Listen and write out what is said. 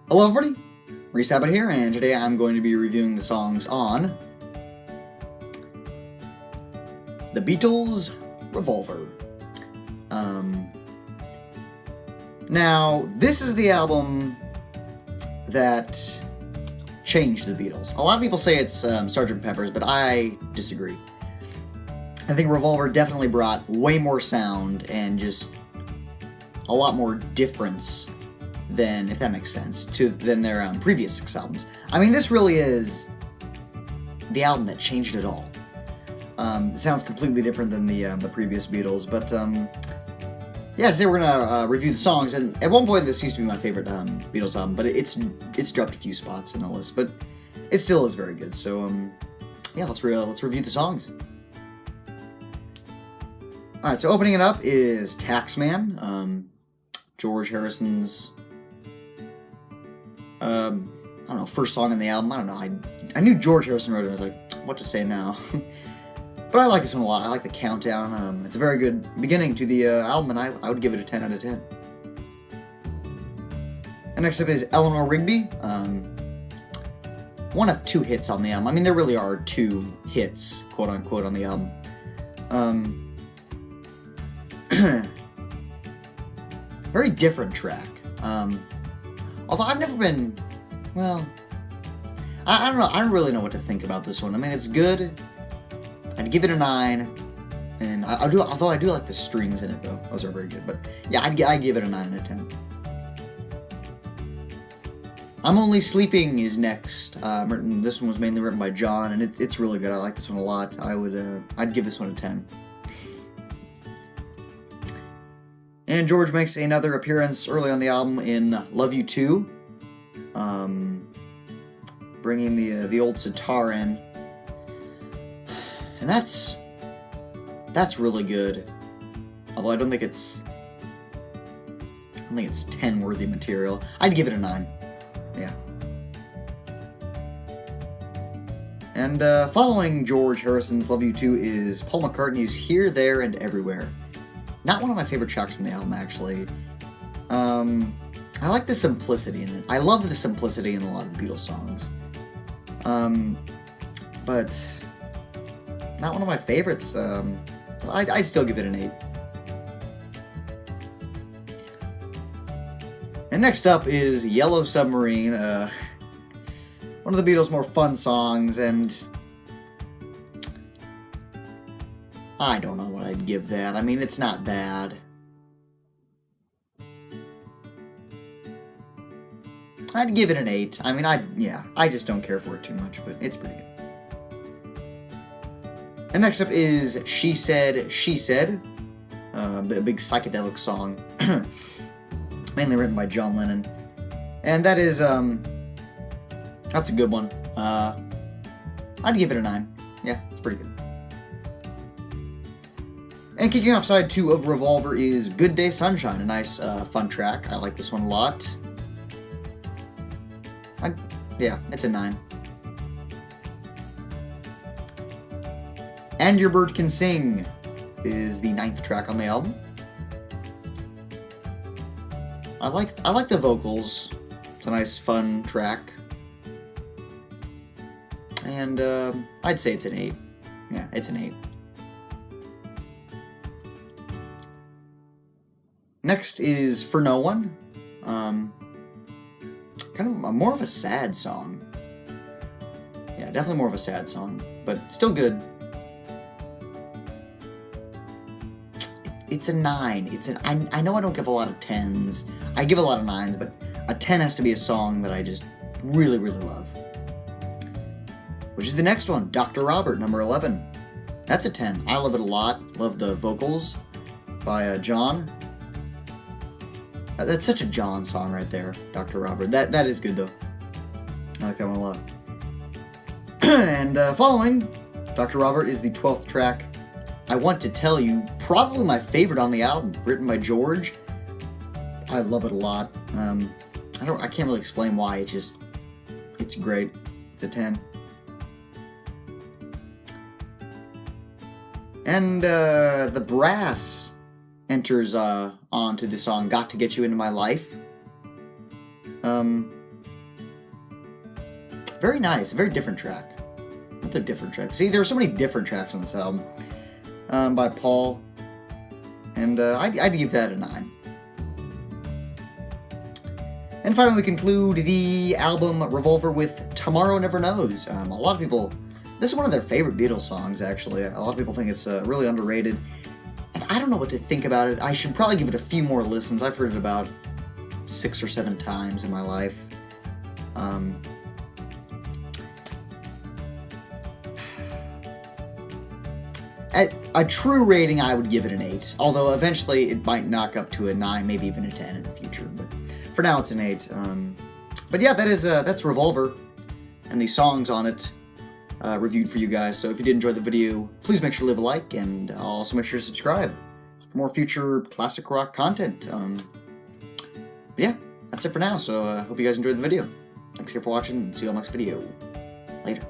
Hello everybody, Reece here, and today I'm going to be reviewing the songs on The Beatles' Revolver. Now, this is the album that changed the Beatles. A lot of people say it's Sgt. Pepper's, but I disagree. I think Revolver definitely brought way more sound and just a lot more difference than, if that makes sense, than their previous 6 albums. I mean, this really is the album that changed it all. It sounds completely different than the previous Beatles, but yeah, today we're gonna review the songs. And at one point, this used to be my favorite Beatles album, but it's dropped a few spots in the list, but it still is very good. So yeah, let's review the songs. All right, so opening it up is Taxman, George Harrison's I don't know, first song on the album. I don't know. I knew George Harrison wrote it. I was like, what to say now? But I like this one a lot. I like the countdown. It's a very good beginning to the album, and I would give it a 10 out of 10. And next up is Eleanor Rigby. One of 2 hits on the album. I mean, there really are 2 hits, quote unquote, on the album. Very different track. Although I've never been, well, I don't know. I don't really know what to think about this one. I mean, it's good. I'd give it a 9, and although I do like the strings in it though. Those are very good. But yeah, I'd give it a 9 out of 10. I'm Only Sleeping is next. This one was mainly written by John, and it's really good. I like this one a lot. I'd give this one a 10. And George makes another appearance early on the album in Love You Too, bringing the old sitar in, and that's really good. Although I don't think it's 10 worthy material. I'd give it a 9. Yeah. And following George Harrison's Love You Too is Paul McCartney's Here, There, and Everywhere. Not one of my favorite tracks in the album, actually. I like the simplicity in it. I love the simplicity in a lot of Beatles songs. But not one of my favorites. I'd still give it an 8. And next up is Yellow Submarine, one of the Beatles' more fun songs, and I don't know what I'd give that. I mean, it's not bad. I'd give it an 8. I mean, I just don't care for it too much, but it's pretty good. And next up is She Said, She Said, a big psychedelic song, mainly written by John Lennon. And that is, that's a good one. I'd give it a 9. Yeah, it's pretty good. And kicking off side 2 of Revolver is Good Day Sunshine, a nice, fun track. I like this one a lot. Yeah, it's a 9. And Your Bird Can Sing is the 9th track on the album. I like the vocals. It's a nice, fun track. And I'd say it's an 8. Yeah, it's an 8. Next is For No One. Kind of more of a sad song. Yeah, definitely more of a sad song, but still good. It's a 9. I know I don't give a lot of 10s. I give a lot of 9s, but a 10 has to be a song that I just really, really love. Which is the next one, Dr. Robert, number 11. That's a 10. I love it a lot. Love the vocals by John. That's such a John song right there, Dr. Robert. That is good, though. I like that one a lot. And following Dr. Robert is the 12th track, I Want to Tell You, probably my favorite on the album, written by George. I love it a lot. I can't really explain why. It's great. It's a 10. And the brass enters onto the song Got to Get You Into My Life. very nice, very different track. Another different track. See, there are so many different tracks on this album by Paul, and I'd give that a 9. And finally, we conclude the album Revolver with Tomorrow Never Knows. A lot of people, this is one of their favorite Beatles songs, actually. A lot of people think it's really underrated, and I don't know what to think about it. I should probably give it a few more listens. I've heard it about 6 or 7 times in my life. At a true rating, I would give it an 8, although eventually it might knock up to a 9, maybe even a 10 in the future, but for now it's an 8. But yeah, that's Revolver, and the songs on it reviewed for you guys. So if you did enjoy the video, please make sure to leave a like, and also make sure to subscribe for more future classic rock content. But yeah, that's it for now, so I hope you guys enjoyed the video. Thanks again for watching, and see you all next video. Later.